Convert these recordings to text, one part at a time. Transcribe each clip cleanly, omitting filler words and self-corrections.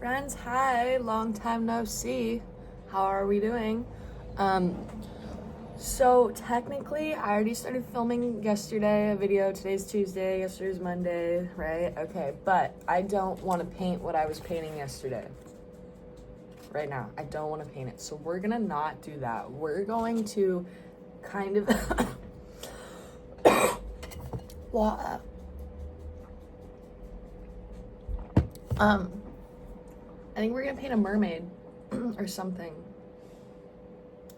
friends, hi, long time no see. How are we doing? So technically I already started filming yesterday a video. Today's Tuesday, yesterday's Monday, right? Okay, but I don't want to paint what I was painting yesterday. Right now, I don't want to paint it. So we're gonna not do that. We're going to kind of well, I think we're gonna paint a mermaid or something.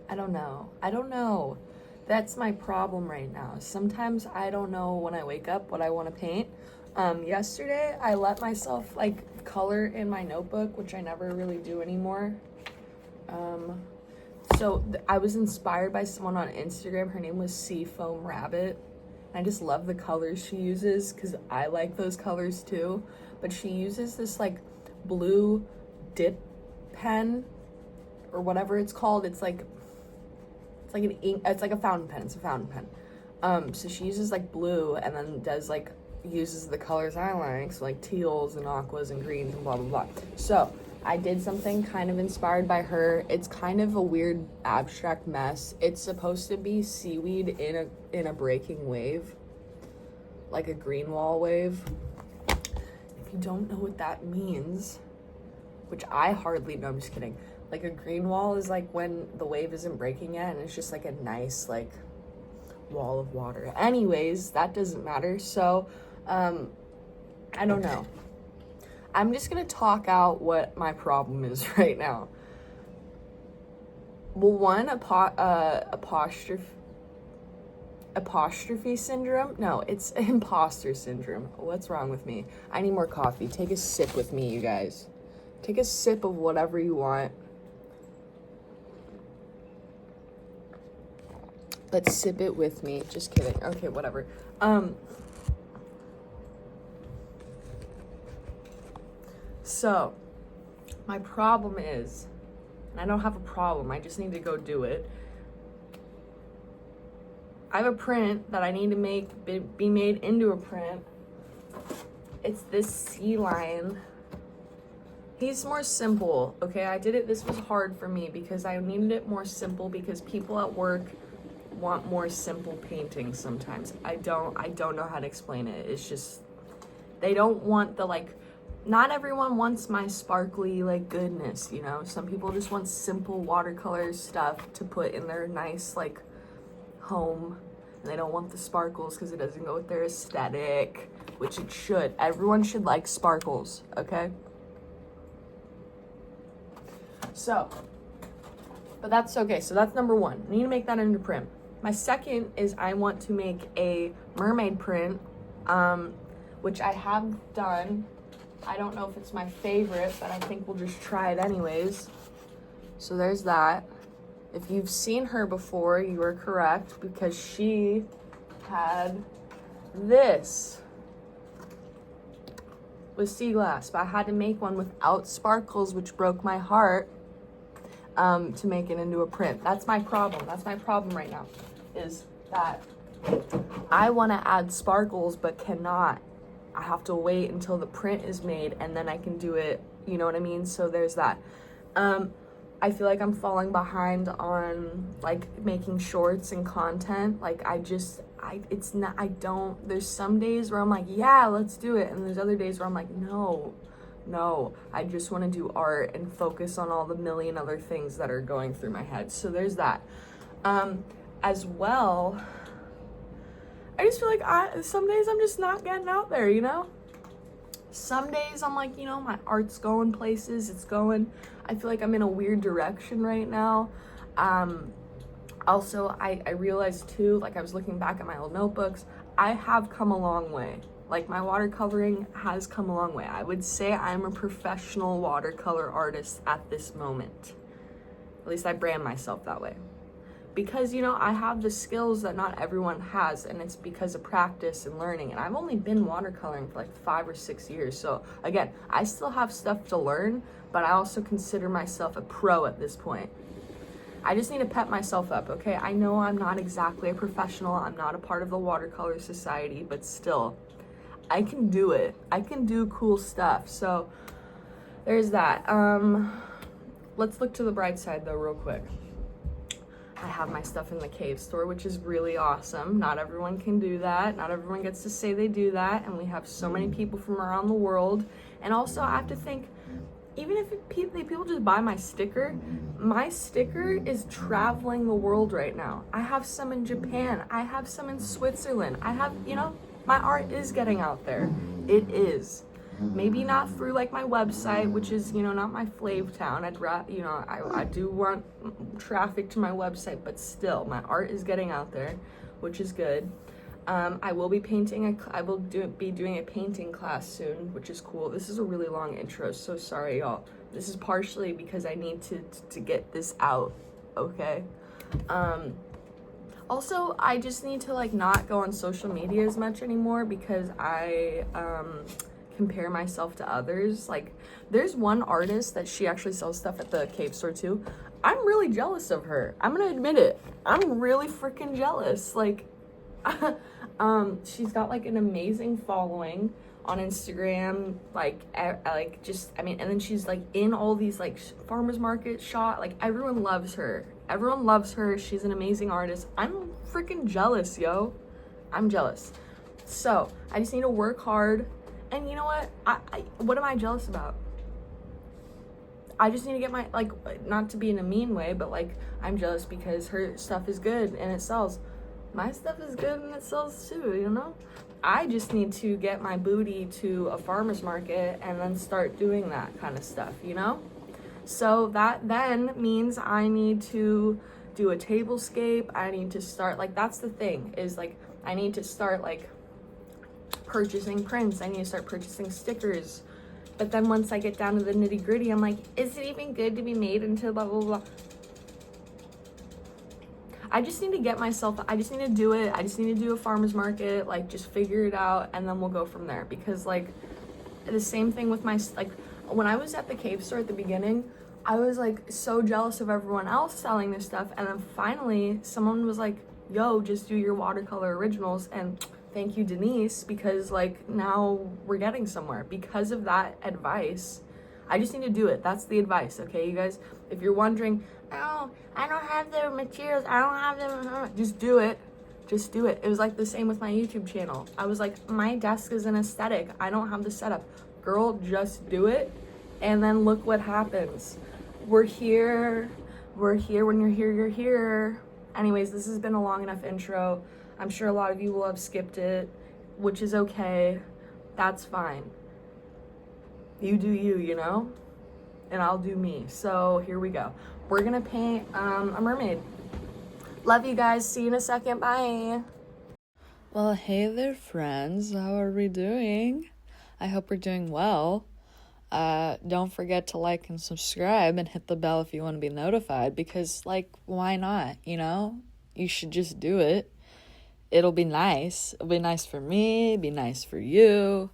I don't know. That's my problem right now. Sometimes I don't know when I wake up what I want to paint. Yesterday I let myself color in my notebook, which I never really do anymore. I was inspired by someone on Instagram. Her name was Seafoam Rabbit. I just love the colors she uses because I like those colors too. But she uses this blue dip pen or whatever it's called. It's like an ink. It's like a fountain pen. It's a fountain pen. So she uses blue and then uses the colors I like, so teals and aquas and greens and blah blah blah. So I did something kind of inspired by her. It's kind of a weird abstract mess. It's supposed to be seaweed in a breaking wave, like a green wall wave. If you don't know what that means, which I hardly know, I'm just kidding. A green wall is when the wave isn't breaking yet and it's just a nice wall of water. Anyways, that doesn't matter. So I don't know. I'm just gonna talk out what my problem is right now. Well, one, apostrophe syndrome. No, it's imposter syndrome. What's wrong with me? I need more coffee. Take a sip with me, you guys. Take a sip of whatever you want. Let's sip it with me. Just kidding. Okay, whatever. So, my problem is, and I don't have a problem, I just need to go do it. I have a print that I need to be made into a print. It's this sea lion. He's more simple, okay? I did it, this was hard for me because I needed it more simple because people at work want more simple paintings sometimes. I don't know how to explain it. It's just, they don't want the not everyone wants my sparkly goodness, you know? Some people just want simple watercolor stuff to put in their nice home, and they don't want the sparkles because it doesn't go with their aesthetic, which it should. Everyone should like sparkles, okay? So, but that's okay. So that's number one. I need to make that into print. My second is I want to make a mermaid print, which I have done. I don't know if it's my favorite, but I think we'll just try it anyways. So there's that. If you've seen her before, you are correct because she had this with sea glass, but I had to make one without sparkles, which broke my heart, to make it into a print. That's my problem. That's my problem right now, is that I want to add sparkles but cannot. I have to wait until the print is made and then I can do it, you know what I mean? So there's that. I feel like I'm falling behind on making shorts and content. There's some days where I'm like, yeah, let's do it. And there's other days where I'm like, no, I just want to do art and focus on all the million other things that are going through my head. So there's that. As well, I just feel some days I'm just not getting out there, you know? Some days I'm my art's going places, I feel like I'm in a weird direction right now. Also, I realized too, I was looking back at my old notebooks, I have come a long way. My watercoloring has come a long way. I would say I'm a professional watercolor artist at this moment. At least I brand myself that way. Because, I have the skills that not everyone has, and it's because of practice and learning. And I've only been watercoloring for 5 or 6 years. So again, I still have stuff to learn, but I also consider myself a pro at this point. I just need to pep myself up, okay? I know I'm not exactly a professional. I'm not a part of the watercolor society, but still, I can do it. I can do cool stuff. So there's that. Let's look to the bright side though real quick. I have my stuff in the cave store, which is really awesome. Not everyone can do that. Not everyone gets to say they do that. And we have so many people from around the world. And also, I have to think, even if people just buy my sticker is traveling the world right now. I have some in Japan. I have some in Switzerland. I have, my art is getting out there. It is. Maybe not through like my website, which is, not my flav town. I do want traffic to my website, but still my art is getting out there, which is good. I will be be doing a painting class soon, which is cool. This is a really long intro, so sorry y'all. This is partially because I need to get this out, okay? Also, I just need to like not go on social media as much anymore because I compare myself to others. Like, there's one artist that she actually sells stuff at the cave store too. I'm really jealous of her. I'm gonna admit it. I'm really freaking jealous. Like, she's got like an amazing following on Instagram. And then she's like in all these like farmers market shop. Like, everyone loves her. Everyone loves her. She's an amazing artist. I'm freaking jealous, yo. I'm jealous. So I just need to work hard. And you know what? What am I jealous about? I just need to get my, like, not to be in a mean way, but like, I'm jealous because her stuff is good and it sells. My stuff is good and it sells too, I just need to get my booty to a farmer's market and then start doing that kind of stuff, So that then means I need to do a tablescape. I need to start, like, that's the thing, is like, I need to start like purchasing prints. I need to start purchasing stickers. But then once I get down to the nitty gritty, I'm like, is it even good to be made into blah, blah, blah? I just need to do it. I just need to do a farmer's market, like, just figure it out, and then we'll go from there. Because, like, the same thing with when I was at the cave store at the beginning, I was, like, so jealous of everyone else selling this stuff. And then finally, someone was like, yo, just do your watercolor originals. And thank you, Denise, because, like, now we're getting somewhere. Because of that advice, I just need to do it. That's the advice, okay, you guys? If you're wondering, oh, I don't have the materials, I don't have them, just do it. Just do it. It was like the same with my YouTube channel. I was like, my desk is an aesthetic. I don't have the setup. Girl, just do it. And then look what happens. We're here. When you're here, you're here. Anyways, this has been a long enough intro. I'm sure a lot of you will have skipped it, which is okay. That's fine. You do you, and I'll do me. So here we go. We're gonna paint a mermaid. Love you guys. See you in a second. Bye. Well, hey there, friends. How are we doing? I hope we're doing well. Don't forget to like and subscribe and hit the bell if you want to be notified, because, like, why not? You should just do it. It'll be nice. It'll be nice for me, be nice for you.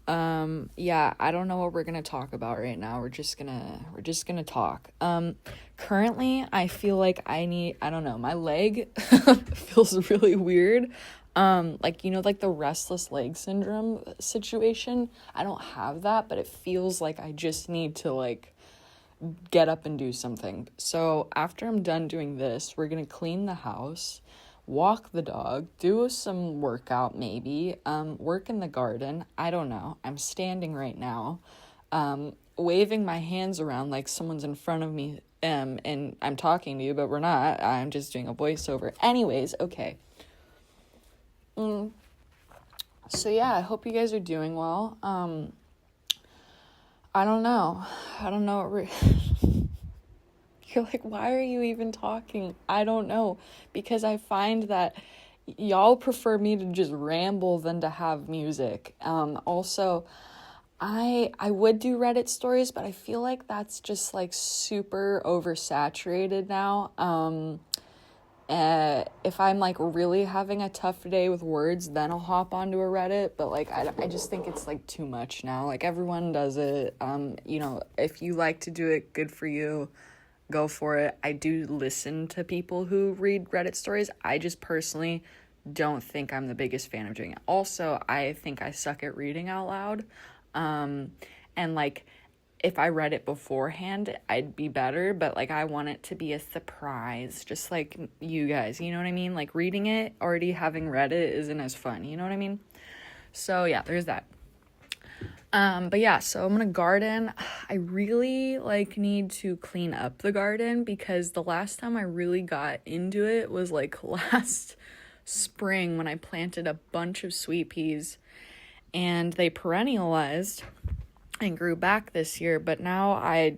Yeah, I don't know what we're gonna talk about right now. We're just gonna talk. Currently I feel like I don't know, my leg feels really weird. Like the restless leg syndrome situation. I don't have that, but it feels like I just need to, like, get up and do something. So after I'm done doing this, we're gonna clean the house, walk the dog, do some workout maybe, work in the garden. I don't know. I'm standing right now, waving my hands around like someone's in front of me, and I'm talking to you, but we're not. I'm just doing a voiceover. Anyways, okay. So yeah, I hope you guys are doing well. I don't know what You're like, why are you even talking? I don't know, because I find that y'all prefer me to just ramble than to have music. Also, I would do Reddit stories, but I feel like that's just, like, super oversaturated now. If I'm, like, really having a tough day with words, then I'll hop onto a Reddit, but, like, I just think it's, like, too much now. Like, everyone does it. If you like to do it, good for you. Go for it. I do listen to people who read Reddit stories. I just personally don't think I'm the biggest fan of doing it. Also, I think I suck at reading out loud. And, like, if I read it beforehand, I'd be better, but like I want it to be a surprise, just like you guys, you know what I mean? Like reading it, already having read it isn't as fun, you know what I mean? So yeah, there's that. But yeah, so I'm gonna garden. I really like need to clean up the garden because the last time I really got into it was like last spring when I planted a bunch of sweet peas and they perennialized and grew back this year, but now I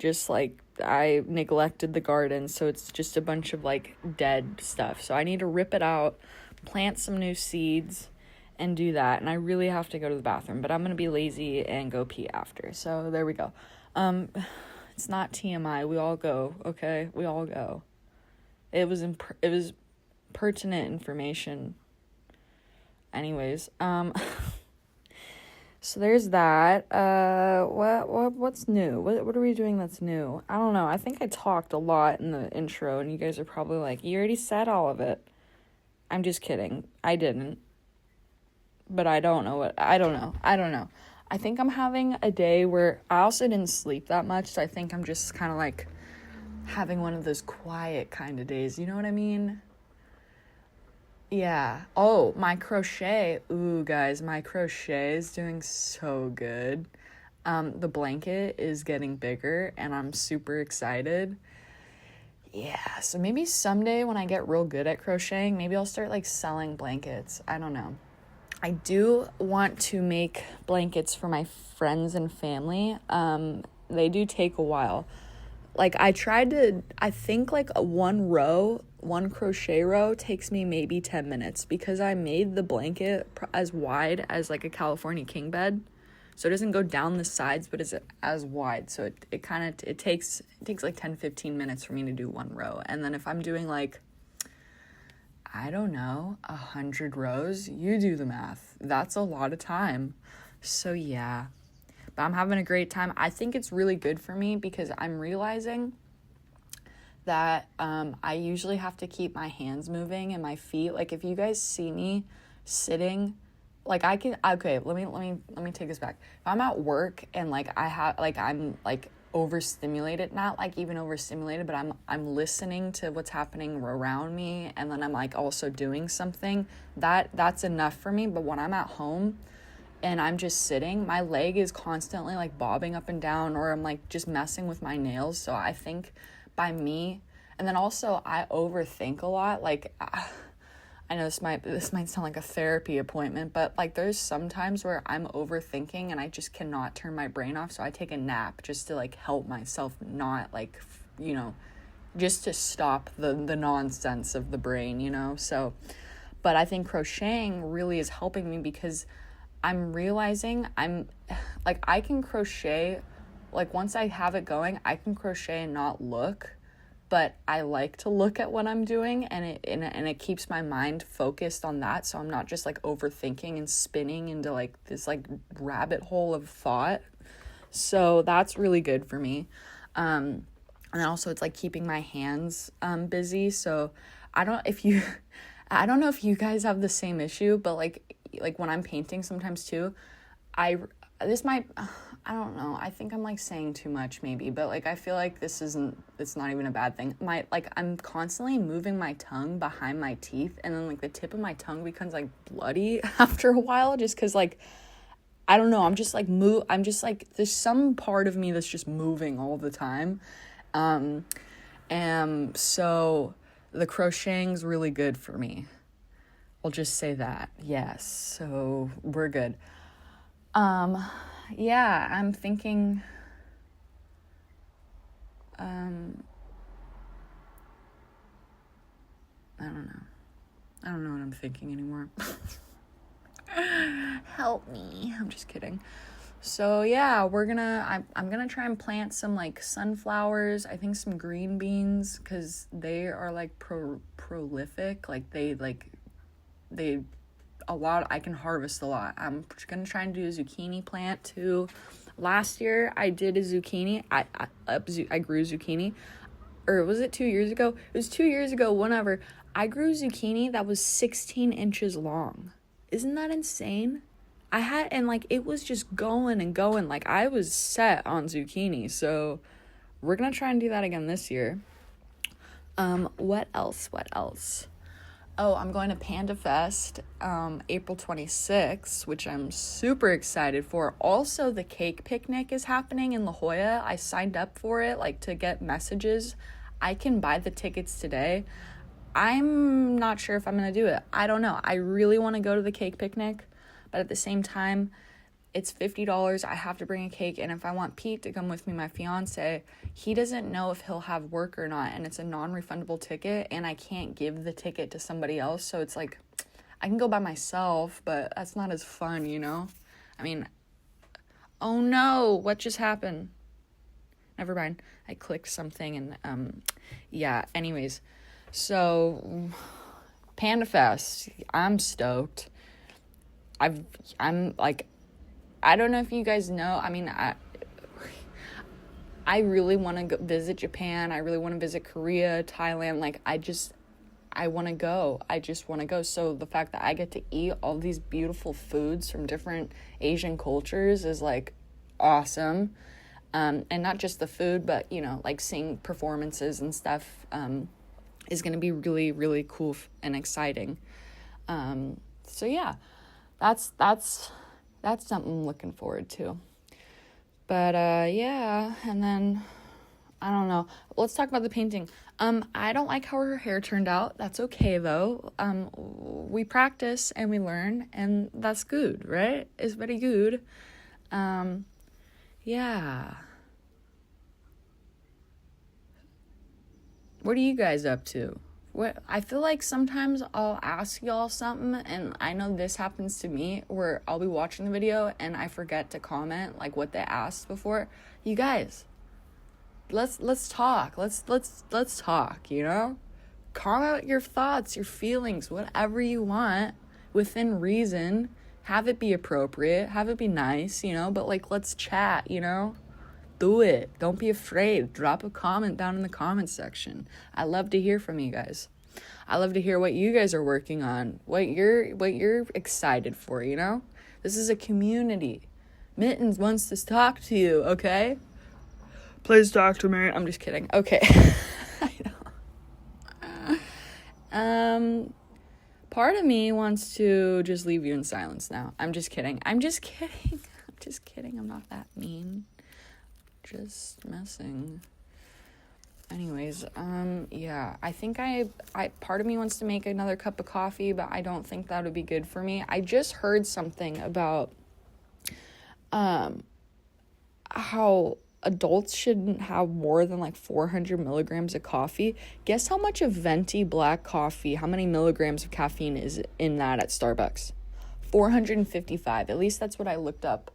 neglected the garden, so it's just a bunch of like dead stuff. So I need to rip it out, plant some new seeds, and do that. And I really have to go to the bathroom, but I'm gonna be lazy and go pee after. So there we go. It's not TMI. We all go, okay? We all go. It was pertinent information. Anyways, so there's that. What's new? What are we doing that's new? I don't know. I think I talked a lot in the intro, and you guys are probably like, you already said all of it. I'm just kidding. I didn't. But I don't know. I don't know. I think I'm having a day where I also didn't sleep that much, so I think I'm just kind of like having one of those quiet kind of days. You know what I mean? Yeah. Oh, my crochet. Ooh, guys, my crochet is doing so good. The blanket is getting bigger, and I'm super excited. Yeah, so maybe someday when I get real good at crocheting, maybe I'll start, like, selling blankets. I don't know. I do want to make blankets for my friends and family. They do take a while. Like, I think, like, one crochet row takes me maybe 10 minutes because I made the blanket as wide as, like, a California king bed. So it doesn't go down the sides, but it's as wide. So it takes like 10-15 minutes for me to do one row. And then if I'm doing, like, I don't know, 100 rows, you do the math. That's a lot of time. So, yeah. But I'm having a great time. I think it's really good for me because I'm realizing that I usually have to keep my hands moving and my feet. Like, if you guys see me sitting, like, let me take this back. If I'm at work and, like, I'm, like, overstimulated, not like even overstimulated, but I'm listening to what's happening around me, and then I'm, like, also doing something, that's enough for me. But when I'm at home and I'm just sitting, my leg is constantly, like, bobbing up and down, or I'm, like, just messing with my nails. So I think by me, and then also I overthink a lot. Like, I know this might sound like a therapy appointment, but, like, there's some times where I'm overthinking and I just cannot turn my brain off, so I take a nap just to, like, help myself not, like, you know, just to stop the nonsense of the brain, you know? So, but I think crocheting really is helping me because I'm realizing I can crochet, like, once I have it going, I can crochet and not look, but I like to look at what I'm doing, and it keeps my mind focused on that, so I'm not just, like, overthinking and spinning into, like, this, like, rabbit hole of thought. So that's really good for me. And also it's, like, keeping my hands busy. So I don't know if you guys have the same issue, but like when I'm painting sometimes too, I don't know, I think I'm, like, saying too much maybe, but, like, I feel like it's not even a bad thing. I'm constantly moving my tongue behind my teeth, and then, like, the tip of my tongue becomes, like, bloody after a while, just because, like, I don't know, I'm just like there's some part of me that's just moving all the time. And so the crocheting's really good for me. I'll just say that. Yes. So we're good. Yeah, I'm thinking, I don't know. I don't know what I'm thinking anymore. Help me. I'm just kidding. So yeah, I'm gonna try and plant some, like, sunflowers, I think some green beans, because they are, like, prolific. Like, a lot, I can harvest a lot. I'm gonna try and do a zucchini plant too. Last year I did a zucchini. I grew zucchini, or was it 2 years ago? It was 2 years ago. Whenever I grew zucchini that was 16 inches long. Isn't that insane? and like it was just going and going. Like I was set on zucchini, so we're gonna try and do that again this year. What else? Oh, I'm going to Panda Fest, April 26th, which I'm super excited for. Also, the cake picnic is happening in La Jolla. I signed up for it, like, to get messages. I can buy the tickets today. I'm not sure if I'm going to do it. I don't know. I really want to go to the cake picnic, but at the same time, it's $50. I have to bring a cake, and if I want Pete to come with me, my fiance, he doesn't know if he'll have work or not, and it's a non-refundable ticket, and I can't give the ticket to somebody else, so it's like, I can go by myself, but that's not as fun, you know? I mean, oh no, what just happened? Never mind, I clicked something, and, yeah, anyways, so, Panda Fest, I'm stoked. I'm like, I don't know if you guys know. I mean, I really want to go visit Japan. I really want to visit Korea, Thailand. Like, I want to go. I just want to go. So the fact that I get to eat all these beautiful foods from different Asian cultures is like awesome. And not just the food, but, you know, like seeing performances and stuff is going to be really, really cool and exciting. So yeah, that's something I'm looking forward to. But, yeah, and then, I don't know. Let's talk about the painting. I don't like how her hair turned out. That's okay, though. We practice and we learn, and that's good, right? It's very good. Yeah. What are you guys up to? I feel like sometimes I'll ask y'all something, and I know this happens to me, where I'll be watching the video and I forget to comment like what they asked before. You guys, let's talk. Let's talk, you know? Comment your thoughts, your feelings, whatever you want within reason. Have it be appropriate, have it be nice, you know, but like let's chat, you know? Do it. Don't be afraid. Drop a comment down in the comment section. I love to hear from you guys. I love to hear what you guys are working on, what you're excited for, you know? This is a community. Mittens wants to talk to you, okay? Please talk to me. I'm just kidding. Okay. I know. Part of me wants to just leave you in silence now. I'm just kidding. I'm not that mean. Just messing. Anyways, yeah, I think I part of me wants to make another cup of coffee, but I don't think that would be good for me. I just heard something about how adults shouldn't have more than like 400 milligrams of coffee. Guess how much of venti black coffee, how many milligrams of caffeine is in that at Starbucks? 455. At least that's what I looked up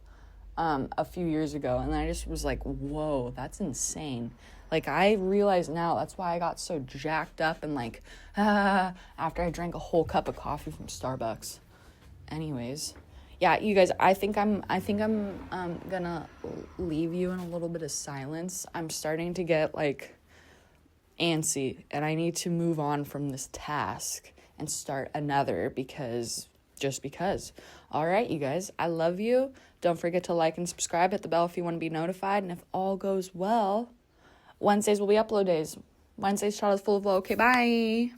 a few years ago, and I just was like, whoa, that's insane. Like, I realize now that's why I got so jacked up and like, after I drank a whole cup of coffee from Starbucks. Anyways, yeah, you guys, I think I'm gonna leave you in a little bit of silence. I'm starting to get like antsy, and I need to move on from this task and start another because. All right, you guys, I love you. Don't forget to like and subscribe. Hit the bell if you want to be notified. And if all goes well, Wednesdays will be upload days. Wednesday's child is full of flow. Okay, bye.